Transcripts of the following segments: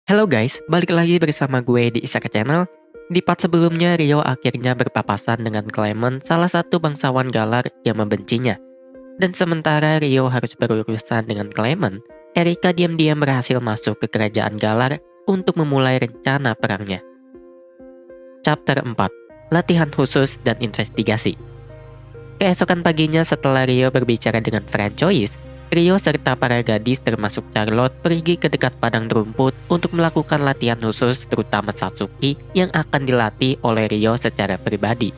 Halo guys, balik lagi bersama gue di Isaka Channel. Di part sebelumnya, Rio akhirnya berpapasan dengan Clement, salah satu bangsawan Galar yang membencinya. Dan sementara Rio harus berurusan dengan Clement, Erika diam-diam berhasil masuk ke kerajaan Galar untuk memulai rencana perangnya. Chapter 4. Latihan khusus dan investigasi. Keesokan paginya setelah Rio berbicara dengan Francois, Rio serta para gadis termasuk Charlotte pergi ke dekat padang rumput untuk melakukan latihan khusus terutama Satsuki yang akan dilatih oleh Rio secara pribadi.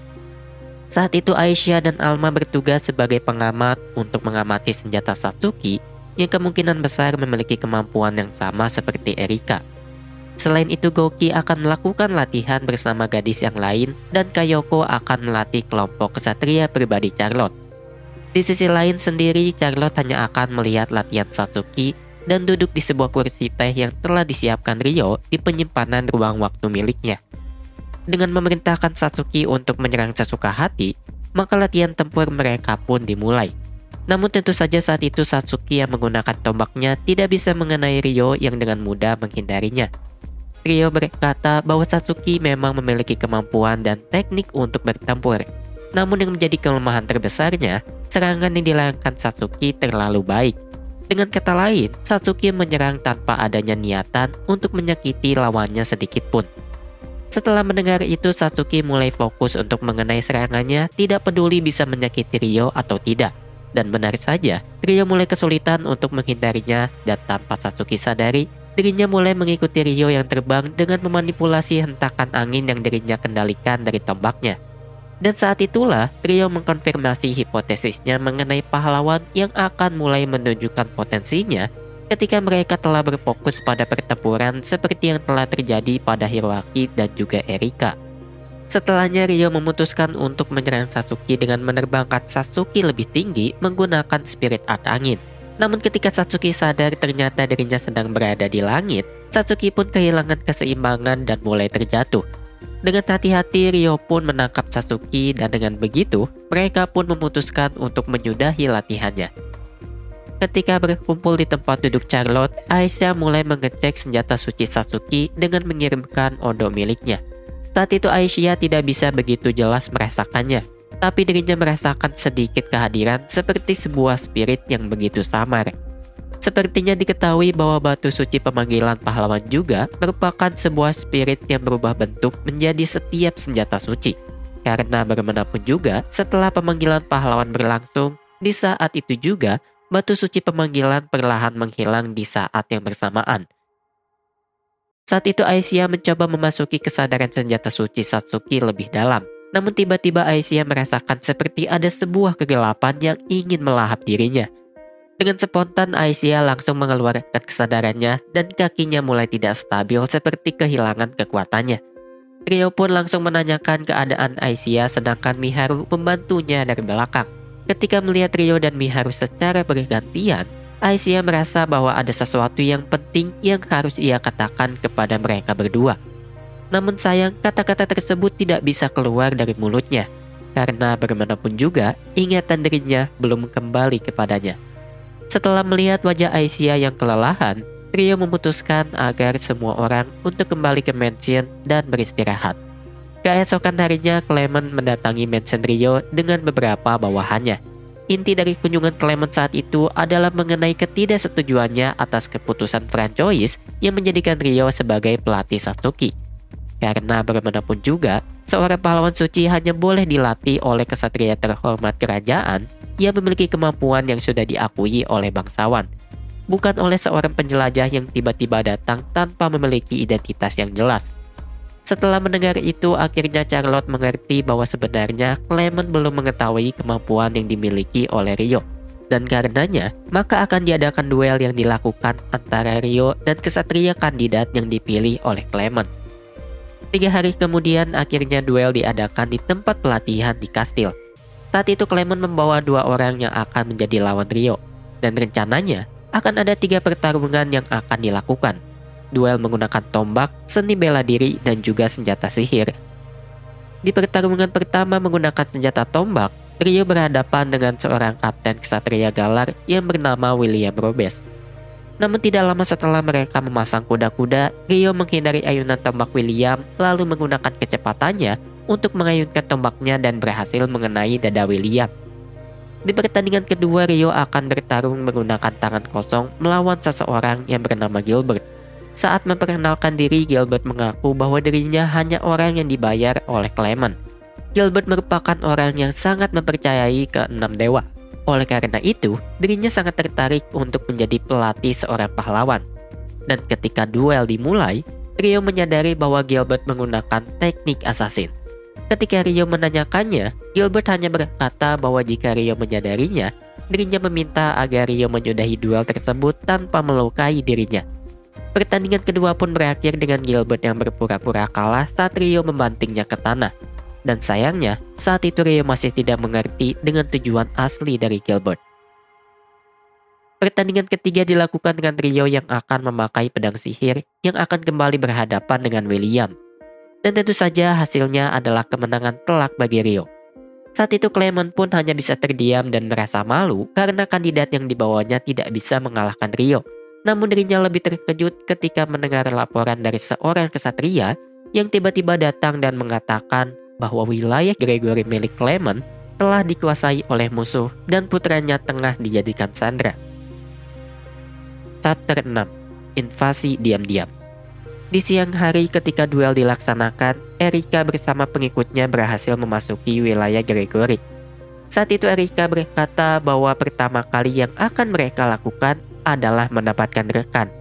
Saat itu Aisyah dan Alma bertugas sebagai pengamat untuk mengamati senjata Satsuki yang kemungkinan besar memiliki kemampuan yang sama seperti Erika. Selain itu Goki akan melakukan latihan bersama gadis yang lain dan Kayoko akan melatih kelompok kesatria pribadi Charlotte. Di sisi lain sendiri, Charlotte hanya akan melihat latihan Satsuki dan duduk di sebuah kursi teh yang telah disiapkan Rio di penyimpanan ruang waktu miliknya. Dengan memerintahkan Satsuki untuk menyerang sesuka hati, maka latihan tempur mereka pun dimulai. Namun tentu saja saat itu Satsuki yang menggunakan tombaknya tidak bisa mengenai Rio yang dengan mudah menghindarinya. Rio berkata bahwa Satsuki memang memiliki kemampuan dan teknik untuk bertempur. Namun yang menjadi kelemahan terbesarnya, serangan yang dilayangkan Satsuki terlalu baik. Dengan kata lain, Satsuki menyerang tanpa adanya niatan untuk menyakiti lawannya sedikit pun. Setelah mendengar itu, Satsuki mulai fokus untuk mengenai serangannya, tidak peduli bisa menyakiti Rio atau tidak. Dan benar saja, Rio mulai kesulitan untuk menghindarinya dan tanpa Satsuki sadari, dirinya mulai mengikuti Rio yang terbang dengan memanipulasi hentakan angin yang dirinya kendalikan dari tombaknya. Dan saat itulah Rio mengkonfirmasi hipotesisnya mengenai pahlawan yang akan mulai menunjukkan potensinya ketika mereka telah berfokus pada pertempuran seperti yang telah terjadi pada Hiroaki dan juga Erika. Setelahnya Rio memutuskan untuk menyerang Satsuki dengan menerbangkan Satsuki lebih tinggi menggunakan spirit art angin. Namun ketika Satsuki sadar ternyata dirinya sedang berada di langit, Satsuki pun kehilangan keseimbangan dan mulai terjatuh. Dengan hati-hati Rio pun menangkap Satsuki dan dengan begitu mereka pun memutuskan untuk menyudahi latihannya. Ketika berkumpul di tempat duduk Charlotte, Aisyah mulai mengecek senjata suci Satsuki dengan mengirimkan odo miliknya. Saat itu Aisyah tidak bisa begitu jelas merasakannya, tapi dirinya merasakan sedikit kehadiran seperti sebuah spirit yang begitu samar. Sepertinya diketahui bahwa batu suci pemanggilan pahlawan juga merupakan sebuah spirit yang berubah bentuk menjadi setiap senjata suci. Karena bagaimanapun juga, setelah pemanggilan pahlawan berlangsung, di saat itu juga, batu suci pemanggilan perlahan menghilang di saat yang bersamaan. Saat itu Aisyah mencoba memasuki kesadaran senjata suci Satsuki lebih dalam. Namun tiba-tiba Aisyah merasakan seperti ada sebuah kegelapan yang ingin melahap dirinya. Dengan spontan Aisyah langsung mengeluarkan kesadarannya dan kakinya mulai tidak stabil seperti kehilangan kekuatannya. Rio pun langsung menanyakan keadaan Aisyah sedangkan Miharu membantunya dari belakang. Ketika melihat Rio dan Miharu secara bergantian, Aisyah merasa bahwa ada sesuatu yang penting yang harus ia katakan kepada mereka berdua. Namun sayang kata-kata tersebut tidak bisa keluar dari mulutnya, karena bagaimanapun juga ingatan dirinya belum kembali kepadanya. Setelah melihat wajah Aisyah yang kelelahan, Rio memutuskan agar semua orang untuk kembali ke mansion dan beristirahat. Keesokan harinya Clement mendatangi mansion Rio dengan beberapa bawahannya. Inti dari kunjungan Clement saat itu adalah mengenai ketidaksetujuannya atas keputusan Francois yang menjadikan Rio sebagai pelatih Satsuki. Karena bagaimanapun juga, seorang pahlawan suci hanya boleh dilatih oleh kesatria terhormat kerajaan yang memiliki kemampuan yang sudah diakui oleh bangsawan, bukan oleh seorang penjelajah yang tiba-tiba datang tanpa memiliki identitas yang jelas. Setelah mendengar itu, akhirnya Charlotte mengerti bahwa sebenarnya Clement belum mengetahui kemampuan yang dimiliki oleh Rio. Dan karenanya, maka akan diadakan duel yang dilakukan antara Rio dan kesatria kandidat yang dipilih oleh Clement. 3 hari kemudian, akhirnya duel diadakan di tempat pelatihan di kastil. Saat itu Clement membawa 2 orang yang akan menjadi lawan Rio. Dan rencananya, akan ada 3 pertarungan yang akan dilakukan. Duel menggunakan tombak, seni bela diri, dan juga senjata sihir. Di pertarungan pertama menggunakan senjata tombak, Rio berhadapan dengan seorang kapten kesatria Galar yang bernama William Robes. Namun tidak lama setelah mereka memasang kuda-kuda, Rio menghindari ayunan tombak William lalu menggunakan kecepatannya untuk mengayunkan tombaknya dan berhasil mengenai dada William. Di pertandingan kedua, Rio akan bertarung menggunakan tangan kosong melawan seseorang yang bernama Gilbert. Saat memperkenalkan diri, Gilbert mengaku bahwa dirinya hanya orang yang dibayar oleh Clement. Gilbert merupakan orang yang sangat mempercayai keenam dewa. Oleh karena itu, dirinya sangat tertarik untuk menjadi pelatih seorang pahlawan. Dan ketika duel dimulai, Rio menyadari bahwa Gilbert menggunakan teknik assassin. Ketika Rio menanyakannya, Gilbert hanya berkata bahwa jika Rio menyadarinya, dirinya meminta agar Rio menyudahi duel tersebut tanpa melukai dirinya. Pertandingan kedua pun berakhir dengan Gilbert yang berpura-pura kalah saat Rio membantingnya ke tanah. Dan sayangnya, saat itu Rio masih tidak mengerti dengan tujuan asli dari Gilbert. Pertandingan ketiga dilakukan dengan Rio yang akan memakai pedang sihir yang akan kembali berhadapan dengan William. Dan tentu saja hasilnya adalah kemenangan telak bagi Rio. Saat itu Clement pun hanya bisa terdiam dan merasa malu karena kandidat yang dibawanya tidak bisa mengalahkan Rio. Namun dirinya lebih terkejut ketika mendengar laporan dari seorang kesatria yang tiba-tiba datang dan mengatakan bahwa wilayah Gregory milik Clement telah dikuasai oleh musuh dan putranya tengah dijadikan sandera. Chapter 6. Invasi diam-diam. Di siang hari ketika duel dilaksanakan, Erika bersama pengikutnya berhasil memasuki wilayah Gregory. Saat itu Erika berkata bahwa pertama kali yang akan mereka lakukan adalah mendapatkan rekan.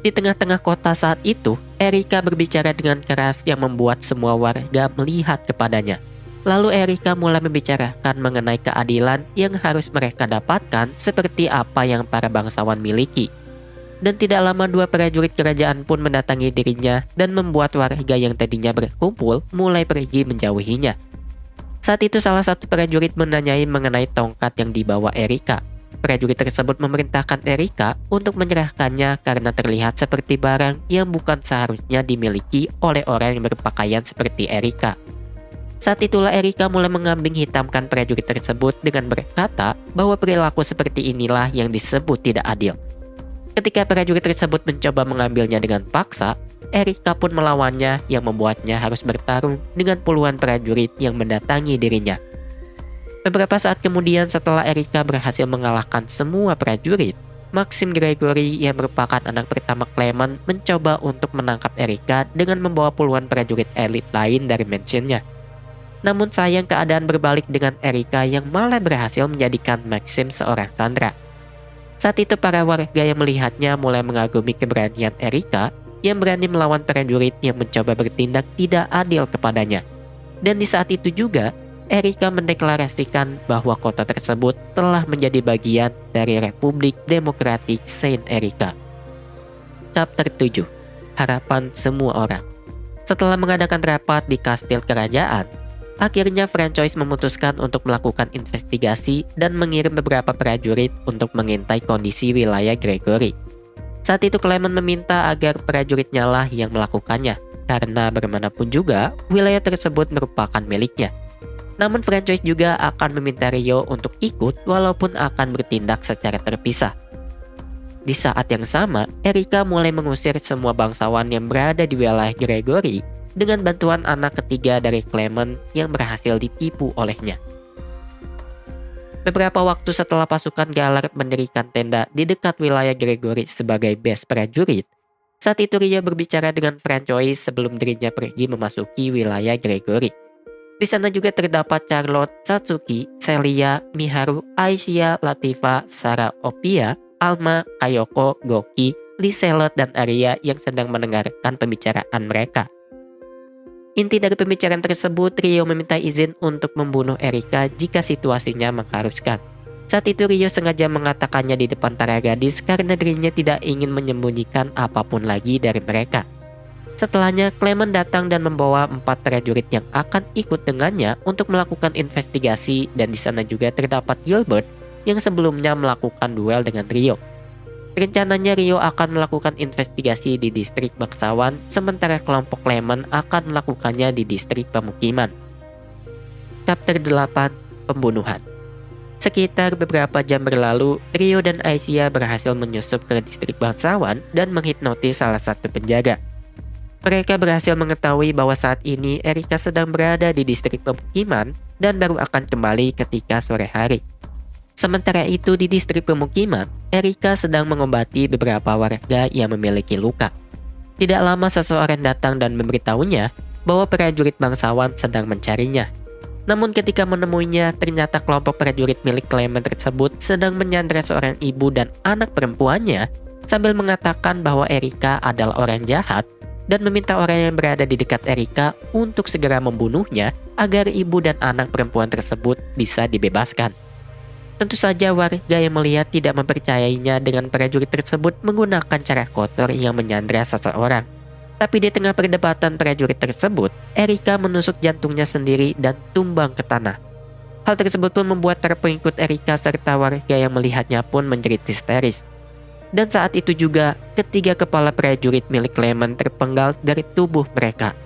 Di tengah-tengah kota saat itu, Erika berbicara dengan keras yang membuat semua warga melihat kepadanya. Lalu Erika mulai membicarakan mengenai keadilan yang harus mereka dapatkan seperti apa yang para bangsawan miliki. Dan tidak lama dua prajurit kerajaan pun mendatangi dirinya dan membuat warga yang tadinya berkumpul mulai pergi menjauhinya. Saat itu salah satu prajurit menanyai mengenai tongkat yang dibawa Erika. Prajurit tersebut memerintahkan Erika untuk menyerahkannya karena terlihat seperti barang yang bukan seharusnya dimiliki oleh orang yang berpakaian seperti Erika. Saat itulah Erika mulai mengambing hitamkan prajurit tersebut dengan berkata bahwa perilaku seperti inilah yang disebut tidak adil. Ketika prajurit tersebut mencoba mengambilnya dengan paksa, Erika pun melawannya yang membuatnya harus bertarung dengan puluhan prajurit yang mendatangi dirinya. Beberapa saat kemudian setelah Erika berhasil mengalahkan semua prajurit, Maxim Gregory yang merupakan anak pertama Clement mencoba untuk menangkap Erika dengan membawa puluhan prajurit elit lain dari mansionnya. Namun sayang keadaan berbalik dengan Erika yang malah berhasil menjadikan Maxim seorang sandera. Saat itu para warga yang melihatnya mulai mengagumi keberanian Erika yang berani melawan prajurit yang mencoba bertindak tidak adil kepadanya. Dan di saat itu juga, Erika mendeklarasikan bahwa kota tersebut telah menjadi bagian dari Republik Demokratik Saint Erika. Chapter 7. Harapan semua orang. Setelah mengadakan rapat di kastil kerajaan, akhirnya Francois memutuskan untuk melakukan investigasi dan mengirim beberapa prajurit untuk mengintai kondisi wilayah Gregory. Saat itu Clement meminta agar prajuritnya lah yang melakukannya, karena bagaimanapun juga wilayah tersebut merupakan miliknya. Namun Francois juga akan meminta Rio untuk ikut walaupun akan bertindak secara terpisah. Di saat yang sama, Erika mulai mengusir semua bangsawan yang berada di wilayah Gregory dengan bantuan anak ketiga dari Clement yang berhasil ditipu olehnya. Beberapa waktu setelah pasukan Galar mendirikan tenda di dekat wilayah Gregory sebagai base prajurit, saat itu Rio berbicara dengan Francois sebelum dirinya pergi memasuki wilayah Gregory. Di sana juga terdapat Charlotte, Satsuki, Celia, Miharu, Aisyah, Latifa, Sarah, Opia, Alma, Kayoko, Goki, Liselot, dan Arya yang sedang mendengarkan pembicaraan mereka. Inti dari pembicaraan tersebut, Rio meminta izin untuk membunuh Erika jika situasinya mengharuskan. Saat itu Rio sengaja mengatakannya di depan para gadis karena dirinya tidak ingin menyembunyikan apapun lagi dari mereka. Setelahnya, Clement datang dan membawa 4 prajurit yang akan ikut dengannya untuk melakukan investigasi, dan di sana juga terdapat Gilbert yang sebelumnya melakukan duel dengan Rio. Rencananya Rio akan melakukan investigasi di distrik bangsawan, sementara kelompok Clement akan melakukannya di distrik pemukiman. Chapter 8. Pembunuhan. Sekitar beberapa jam berlalu, Rio dan Aisyah berhasil menyusup ke distrik bangsawan dan menghipnotis salah satu penjaga. Mereka berhasil mengetahui bahwa saat ini Erika sedang berada di distrik pemukiman dan baru akan kembali ketika sore hari. Sementara itu di distrik pemukiman, Erika sedang mengobati beberapa warga yang memiliki luka. Tidak lama seseorang datang dan memberitahunya bahwa prajurit bangsawan sedang mencarinya. Namun ketika menemuinya, ternyata kelompok prajurit milik Clement tersebut sedang menyandra seorang ibu dan anak perempuannya sambil mengatakan bahwa Erika adalah orang jahat dan meminta orang yang berada di dekat Erika untuk segera membunuhnya agar ibu dan anak perempuan tersebut bisa dibebaskan. Tentu saja warga yang melihat tidak mempercayainya dengan prajurit tersebut menggunakan cara kotor yang menyandra seseorang. Tapi di tengah perdebatan prajurit tersebut, Erika menusuk jantungnya sendiri dan tumbang ke tanah. Hal tersebut pun membuat para pengikut Erika serta warga yang melihatnya pun menjerit histeris. Dan saat itu juga, ketiga kepala prajurit milik Clement terpenggal dari tubuh mereka.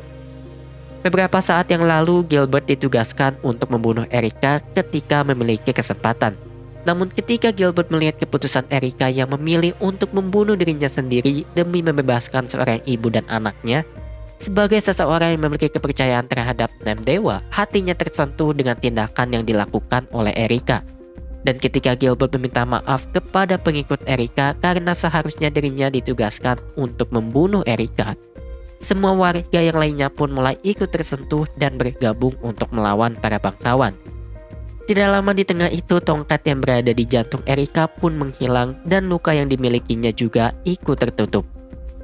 Beberapa saat yang lalu, Gilbert ditugaskan untuk membunuh Erika ketika memiliki kesempatan. Namun ketika Gilbert melihat keputusan Erika yang memilih untuk membunuh dirinya sendiri demi membebaskan seorang ibu dan anaknya, sebagai seseorang yang memiliki kepercayaan terhadap 6 dewa, hatinya tersentuh dengan tindakan yang dilakukan oleh Erika. Dan ketika Gilbert meminta maaf kepada pengikut Erika karena seharusnya dirinya ditugaskan untuk membunuh Erika, semua warga yang lainnya pun mulai ikut tersentuh dan bergabung untuk melawan para bangsawan. Tidak lama di tengah itu, tongkat yang berada di jantung Erika pun menghilang dan luka yang dimilikinya juga ikut tertutup.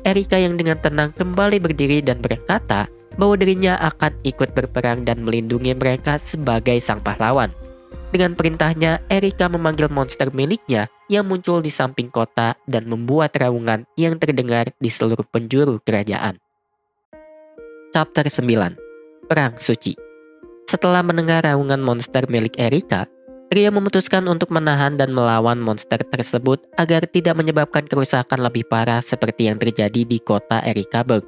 Erika yang dengan tenang kembali berdiri dan berkata bahwa dirinya akan ikut berperang dan melindungi mereka sebagai sang pahlawan. Dengan perintahnya, Erika memanggil monster miliknya yang muncul di samping kota dan membuat raungan yang terdengar di seluruh penjuru kerajaan. Chapter 9. Perang Suci. Setelah mendengar raungan monster milik Erika, Rio memutuskan untuk menahan dan melawan monster tersebut agar tidak menyebabkan kerusakan lebih parah seperti yang terjadi di kota Erikaburg.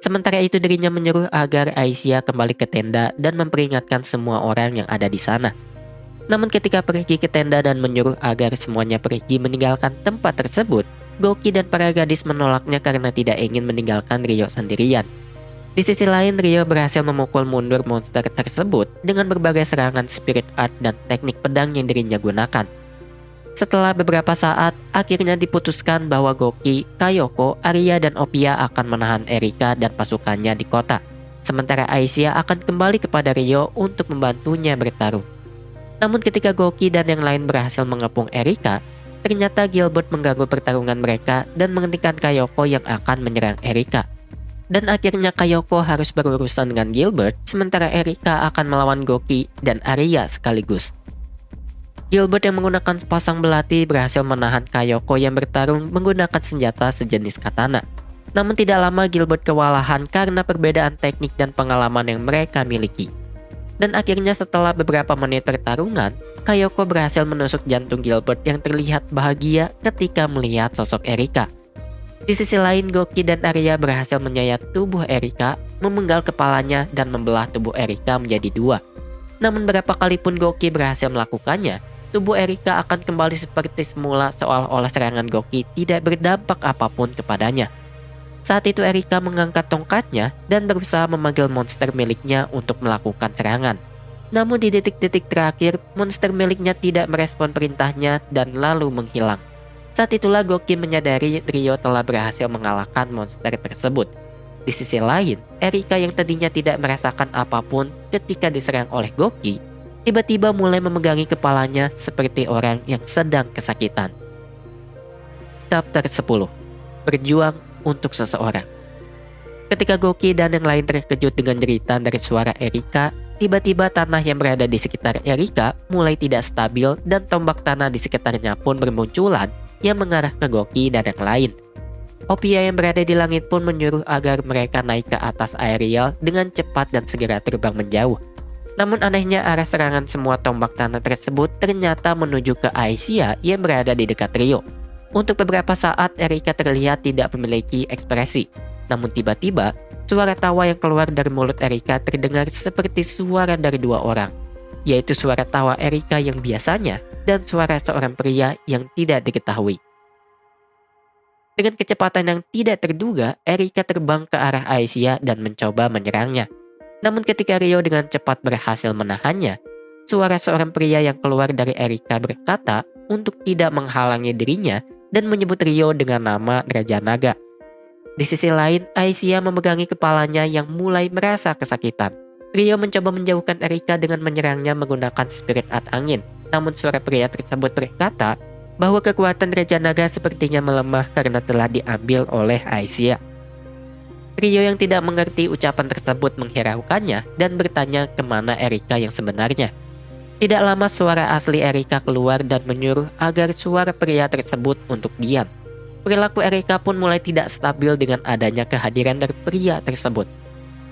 Sementara itu dirinya menyuruh agar Aisyah kembali ke tenda dan memperingatkan semua orang yang ada di sana. Namun ketika pergi ke tenda dan menyuruh agar semuanya pergi meninggalkan tempat tersebut, Goki dan para gadis menolaknya karena tidak ingin meninggalkan Rio sendirian. Di sisi lain, Rio berhasil memukul mundur monster tersebut dengan berbagai serangan spirit art dan teknik pedang yang dirinya gunakan. Setelah beberapa saat, akhirnya diputuskan bahwa Goki, Kayoko, Arya, dan Opia akan menahan Erika dan pasukannya di kota. Sementara Aisyah akan kembali kepada Rio untuk membantunya bertarung. Namun ketika Goki dan yang lain berhasil mengepung Erika, ternyata Gilbert mengganggu pertarungan mereka dan menghentikan Kayoko yang akan menyerang Erika. Dan akhirnya Kayoko harus berurusan dengan Gilbert, sementara Erika akan melawan Goki dan Arya sekaligus. Gilbert yang menggunakan sepasang belati berhasil menahan Kayoko yang bertarung menggunakan senjata sejenis katana. Namun tidak lama Gilbert kewalahan karena perbedaan teknik dan pengalaman yang mereka miliki. Dan akhirnya setelah beberapa menit pertarungan, Kayoko berhasil menusuk jantung Gilbert yang terlihat bahagia ketika melihat sosok Erika. Di sisi lain, Goki dan Arya berhasil menyayat tubuh Erika, memenggal kepalanya dan membelah tubuh Erika menjadi dua. Namun berapa kali pun Goki berhasil melakukannya, tubuh Erika akan kembali seperti semula seolah-olah serangan Goki tidak berdampak apapun kepadanya. Saat itu Erika mengangkat tongkatnya dan berusaha memanggil monster miliknya untuk melakukan serangan. Namun di detik-detik terakhir, monster miliknya tidak merespon perintahnya dan lalu menghilang. Saat itulah Goki menyadari Rio telah berhasil mengalahkan monster tersebut. Di sisi lain, Erika yang tadinya tidak merasakan apapun ketika diserang oleh Goki, tiba-tiba mulai memegangi kepalanya seperti orang yang sedang kesakitan. Chapter 10. Berjuang untuk seseorang. Ketika Goki dan yang lain terkejut dengan jeritan dari suara Erika, tiba-tiba tanah yang berada di sekitar Erika mulai tidak stabil dan tombak tanah di sekitarnya pun bermunculan yang mengarah ke Goki dan yang lain. Opia yang berada di langit pun menyuruh agar mereka naik ke atas Ariel dengan cepat dan segera terbang menjauh. Namun anehnya arah serangan semua tombak tanah tersebut ternyata menuju ke Aisyah yang berada di dekat Rio. Untuk beberapa saat Erika terlihat tidak memiliki ekspresi. Namun tiba-tiba suara tawa yang keluar dari mulut Erika terdengar seperti suara dari dua orang, yaitu suara tawa Erika yang biasanya dan suara seorang pria yang tidak diketahui. Dengan kecepatan yang tidak terduga, Erika terbang ke arah Aisyah dan mencoba menyerangnya. Namun ketika Rio dengan cepat berhasil menahannya, suara seorang pria yang keluar dari Erika berkata untuk tidak menghalangi dirinya dan menyebut Rio dengan nama Raja Naga. Di sisi lain, Aisyah memegangi kepalanya yang mulai merasa kesakitan. Rio mencoba menjauhkan Erika dengan menyerangnya menggunakan spirit art angin. Namun suara pria tersebut berkata bahwa kekuatan Raja Naga sepertinya melemah karena telah diambil oleh Aisyah. Rio yang tidak mengerti ucapan tersebut menghiraukannya dan bertanya kemana Erika yang sebenarnya. Tidak lama suara asli Erika keluar dan menyuruh agar suara pria tersebut untuk diam. Perilaku Erika pun mulai tidak stabil dengan adanya kehadiran dari pria tersebut.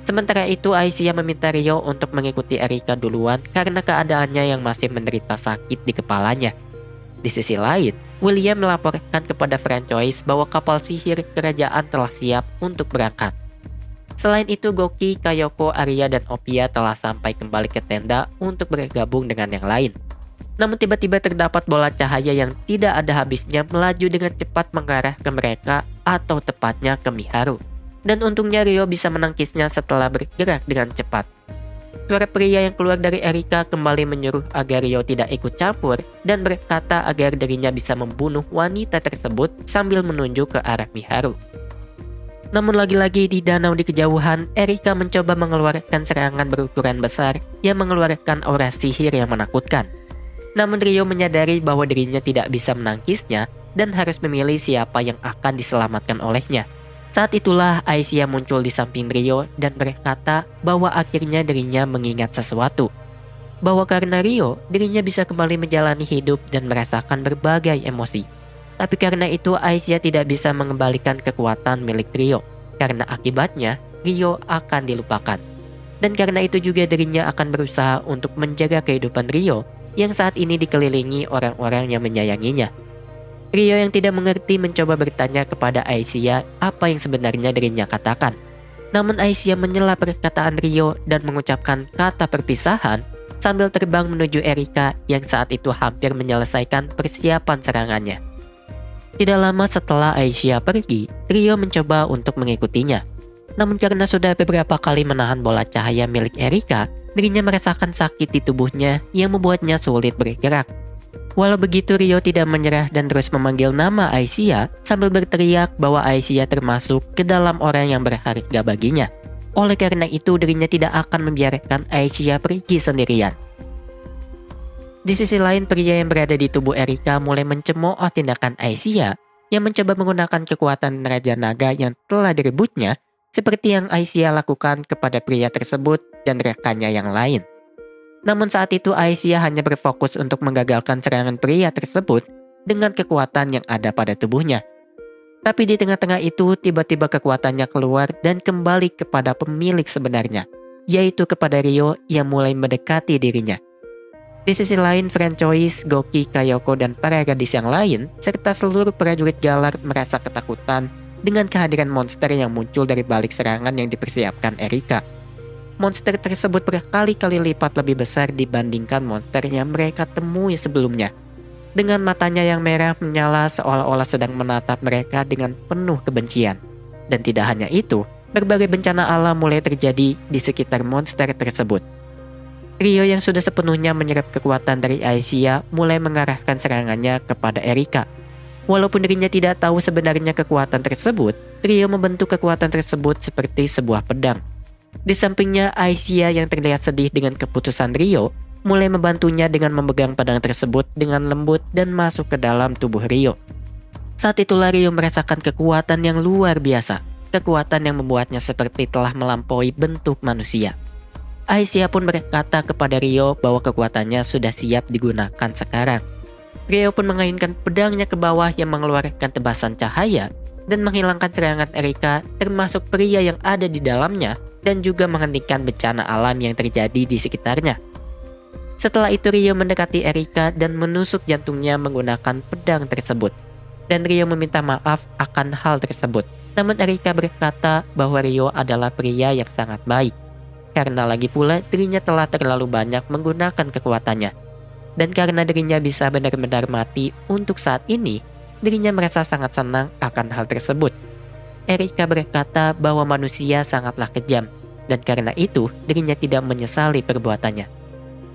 Sementara itu Aisyah meminta Rio untuk mengikuti Erika duluan karena keadaannya yang masih menderita sakit di kepalanya. Di sisi lain, William melaporkan kepada Francois bahwa kapal sihir kerajaan telah siap untuk berangkat. Selain itu, Goki, Kayoko, Arya, dan Opia telah sampai kembali ke tenda untuk bergabung dengan yang lain. Namun tiba-tiba terdapat bola cahaya yang tidak ada habisnya melaju dengan cepat mengarah ke mereka atau tepatnya ke Miharu. Dan untungnya Rio bisa menangkisnya setelah bergerak dengan cepat. Suara pria yang keluar dari Erika kembali menyuruh agar Rio tidak ikut campur dan berkata agar dirinya bisa membunuh wanita tersebut sambil menunjuk ke arah Miharu. Namun lagi-lagi di danau di kejauhan, Erika mencoba mengeluarkan serangan berukuran besar yang mengeluarkan aura sihir yang menakutkan. Namun Rio menyadari bahwa dirinya tidak bisa menangkisnya dan harus memilih siapa yang akan diselamatkan olehnya. Saat itulah Aisyah muncul di samping Rio dan berkata bahwa akhirnya dirinya mengingat sesuatu. Bahwa karena Rio, dirinya bisa kembali menjalani hidup dan merasakan berbagai emosi. Tapi karena itu Aisyah tidak bisa mengembalikan kekuatan milik Rio. Karena akibatnya Rio akan dilupakan. Dan karena itu juga dirinya akan berusaha untuk menjaga kehidupan Rio yang saat ini dikelilingi orang-orang yang menyayanginya. Rio yang tidak mengerti mencoba bertanya kepada Aisyah apa yang sebenarnya dirinya katakan. Namun Aisyah menyela perkataan Rio dan mengucapkan kata perpisahan sambil terbang menuju Erika yang saat itu hampir menyelesaikan persiapan serangannya. Tidak lama setelah Aisyah pergi, Rio mencoba untuk mengikutinya. Namun karena sudah beberapa kali menahan bola cahaya milik Erika, dirinya merasakan sakit di tubuhnya yang membuatnya sulit bergerak. Walau begitu, Rio tidak menyerah dan terus memanggil nama Aisyah sambil berteriak bahwa Aisyah termasuk ke dalam orang yang berharga baginya. Oleh karena itu, dirinya tidak akan membiarkan Aisyah pergi sendirian. Di sisi lain, pria yang berada di tubuh Erika mulai mencemooh tindakan Aisyah yang mencoba menggunakan kekuatan Raja Naga yang telah direbutnya, seperti yang Aisyah lakukan kepada pria tersebut dan rekannya yang lain. Namun saat itu Aisyah hanya berfokus untuk menggagalkan serangan pria tersebut dengan kekuatan yang ada pada tubuhnya. Tapi di tengah-tengah itu tiba-tiba kekuatannya keluar dan kembali kepada pemilik sebenarnya, yaitu kepada Rio yang mulai mendekati dirinya. Di sisi lain, Francois, Goki, Kayoko, dan para gadis yang lain, serta seluruh prajurit Galar merasa ketakutan dengan kehadiran monster yang muncul dari balik serangan yang dipersiapkan Erika. Monster tersebut berkali-kali lipat lebih besar dibandingkan monster yang mereka temui sebelumnya. Dengan matanya yang merah menyala seolah-olah sedang menatap mereka dengan penuh kebencian. Dan tidak hanya itu, berbagai bencana alam mulai terjadi di sekitar monster tersebut. Rio yang sudah sepenuhnya menyerap kekuatan dari Aisyah mulai mengarahkan serangannya kepada Erika. Walaupun dirinya tidak tahu sebenarnya kekuatan tersebut, Rio membentuk kekuatan tersebut seperti sebuah pedang. Di sampingnya, Aisyah yang terlihat sedih dengan keputusan Rio mulai membantunya dengan memegang pedang tersebut dengan lembut dan masuk ke dalam tubuh Rio. Saat itulah Rio merasakan kekuatan yang luar biasa, kekuatan yang membuatnya seperti telah melampaui bentuk manusia. Aisyah pun berkata kepada Rio bahwa kekuatannya sudah siap digunakan sekarang. Rio pun mengayunkan pedangnya ke bawah yang mengeluarkan tebasan cahaya dan menghilangkan serangan Erika termasuk pria yang ada di dalamnya dan juga menghentikan bencana alam yang terjadi di sekitarnya. Setelah itu Rio mendekati Erika dan menusuk jantungnya menggunakan pedang tersebut. Dan Rio meminta maaf akan hal tersebut. Namun Erika berkata bahwa Rio adalah pria yang sangat baik. Karena lagi pula dirinya telah terlalu banyak menggunakan kekuatannya. Dan karena dirinya bisa benar-benar mati untuk saat ini, dirinya merasa sangat senang akan hal tersebut. Erika berkata bahwa manusia sangatlah kejam, dan karena itu dirinya tidak menyesali perbuatannya.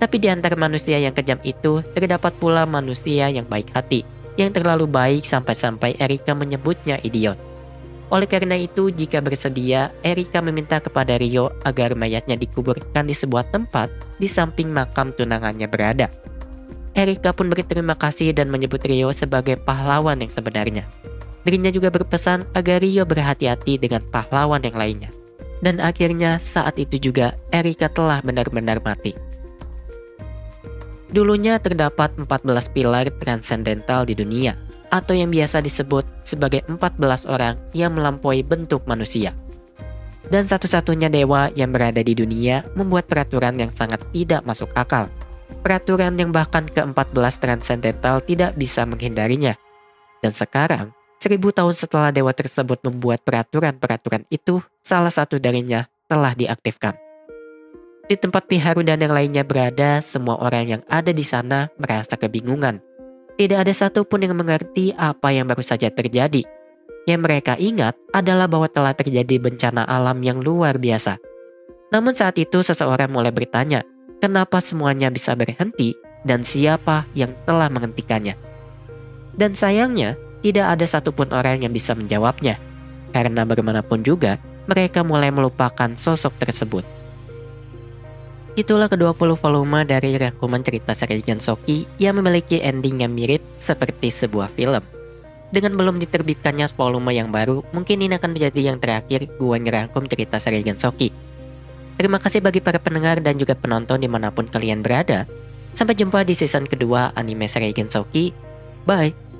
Tapi di antara manusia yang kejam itu, terdapat pula manusia yang baik hati, yang terlalu baik sampai-sampai Erika menyebutnya idiot. Oleh karena itu, jika bersedia, Erika meminta kepada Rio agar mayatnya dikuburkan di sebuah tempat di samping makam tunangannya berada. Erika pun berterima kasih dan menyebut Rio sebagai pahlawan yang sebenarnya. Dirinya juga berpesan agar Rio berhati-hati dengan pahlawan yang lainnya. Dan akhirnya saat itu juga Erika telah benar-benar mati. Dulunya terdapat 14 pilar transendental di dunia, atau yang biasa disebut sebagai 14 orang yang melampaui bentuk manusia. Dan satu-satunya dewa yang berada di dunia membuat peraturan yang sangat tidak masuk akal. Peraturan yang bahkan ke-14 transendental tidak bisa menghindarinya. Dan sekarang, 1000 tahun setelah dewa tersebut membuat peraturan-peraturan itu, salah satu darinya telah diaktifkan. Di tempat Piharu dan yang lainnya berada, semua orang yang ada di sana merasa kebingungan. Tidak ada satupun yang mengerti apa yang baru saja terjadi. Yang mereka ingat adalah bahwa telah terjadi bencana alam yang luar biasa. Namun saat itu seseorang mulai bertanya, kenapa semuanya bisa berhenti dan siapa yang telah menghentikannya? Dan sayangnya, tidak ada satupun orang yang bisa menjawabnya. Karena bagaimanapun juga, mereka mulai melupakan sosok tersebut. Itulah ke-20 volume dari rangkuman cerita seri Gensoki yang memiliki ending yang mirip seperti sebuah film. Dengan belum diterbitkannya volume yang baru, mungkin ini akan menjadi yang terakhir gue ngerangkum cerita seri Gensoki. Terima kasih bagi para pendengar dan juga penonton dimanapun kalian berada. Sampai jumpa di season kedua anime seri Gensoki. Bye!